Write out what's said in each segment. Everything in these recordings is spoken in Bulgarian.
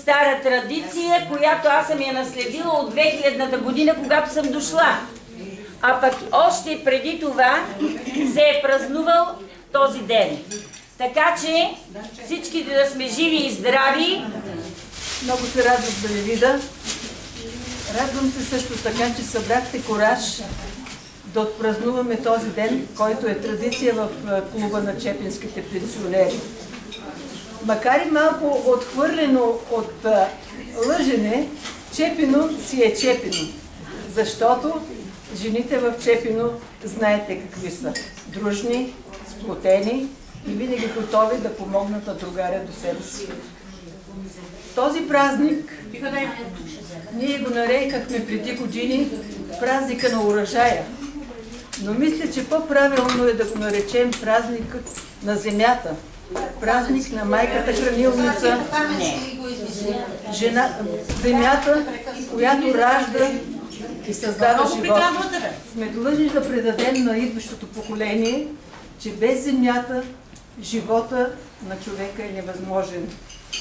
стара традиция, която аз съм я наследила от 2000-та година, когато съм дошла. А пък още преди това се е празнувал този ден. Така че всичките да сме живи и здрави. Много се радвам да ви видя. Радвам се също така, че събрахте кораж да отпразнуваме този ден, който е традиция в клуба на чепинските пенсионери. Макар и малко отхвърлено от лъжене, Чепино си е Чепино. Защото жените в Чепино знаете какви са. Дружни, сплотени и винаги готови да помогнат на другаря до себе си. Този празник ние го нарекахме преди години празника на урожая. Но мисля, че по-правилно е да го наречем празникът на земята. Празник на майката хранилница, земята, която ражда и създава живот. Сме длъжни да предадем на идващото поколение, че без земята живота на човека е невъзможен.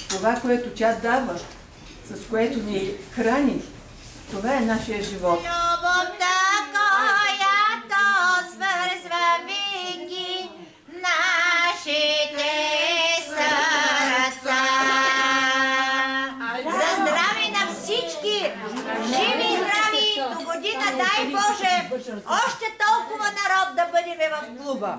Това, което тя дава, с което ни храни, това е нашия живот. Любовта, която свързва веки нашите сърца. За здраве на всички, живи и здрави, до година, дай Боже, още толкова народ да бъдем в клуба.